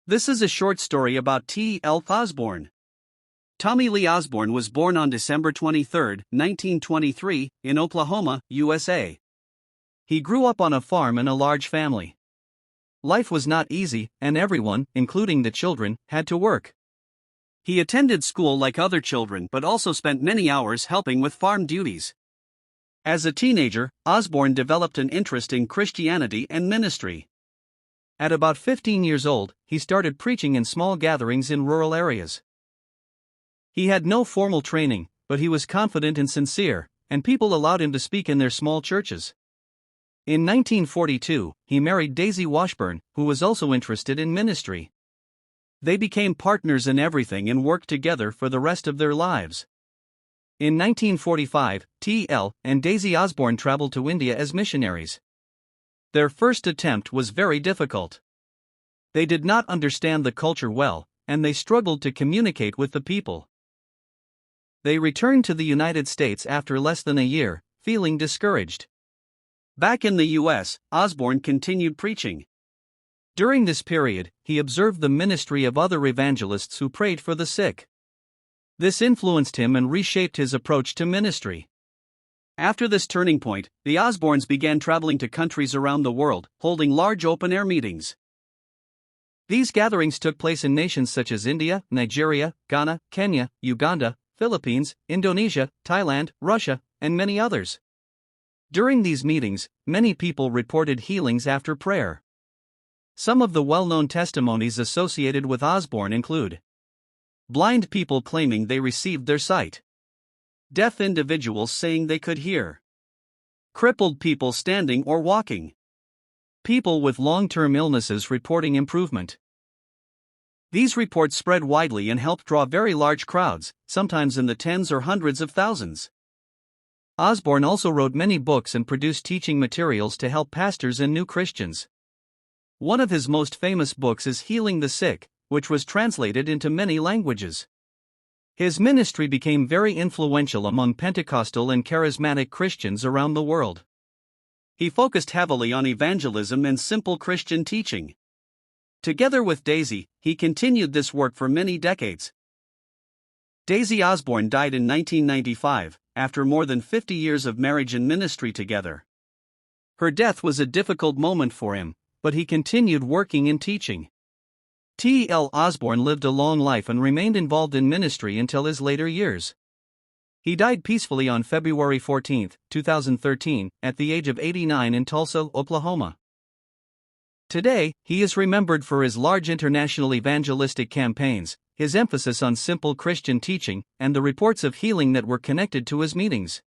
This is a short story about TL Osborne. Tommy Lee Osborne was born on December 23, 1923, in Oklahoma, USA. He grew up on a farm in a large family. Life was not easy, and everyone, including the children, had to work. He attended school like other children but also spent many hours helping with farm duties. As a teenager, Osborne developed an interest in Christianity and ministry. At about 15 years old, he started preaching in small gatherings in rural areas. He had no formal training, but he was confident and sincere, and people allowed him to speak in their small churches. In 1942, he married Daisy Washburn, who was also interested in ministry. They became partners in everything and worked together for the rest of their lives. In 1945, TL and Daisy Osborne traveled to India as missionaries. Their first attempt was very difficult. They did not understand the culture well, and they struggled to communicate with the people. They returned to the United States after less than a year, feeling discouraged. Back in the U.S., Osborne continued preaching. During this period, he observed the ministry of other evangelists who prayed for the sick. This influenced him and reshaped his approach to ministry. After this turning point, the Osbornes began traveling to countries around the world, holding large open-air meetings. These gatherings took place in nations such as India, Nigeria, Ghana, Kenya, Uganda, Philippines, Indonesia, Thailand, Russia, and many others. During these meetings, many people reported healings after prayer. Some of the well-known testimonies associated with Osborne include blind people claiming they received their sight, deaf individuals saying they could hear, crippled people standing or walking, people with long-term illnesses reporting improvement. These reports spread widely and helped draw very large crowds, sometimes in the tens or hundreds of thousands. Osborne also wrote many books and produced teaching materials to help pastors and new Christians. One of his most famous books is Healing the Sick, which was translated into many languages. His ministry became very influential among Pentecostal and charismatic Christians around the world. He focused heavily on evangelism and simple Christian teaching. Together with Daisy, he continued this work for many decades. Daisy Osborne died in 1995, after more than 50 years of marriage and ministry together. Her death was a difficult moment for him, but he continued working and teaching. TL Osborne lived a long life and remained involved in ministry until his later years. He died peacefully on February 14, 2013, at the age of 89 in Tulsa, Oklahoma. Today, he is remembered for his large international evangelistic campaigns, his emphasis on simple Christian teaching, and the reports of healing that were connected to his meetings.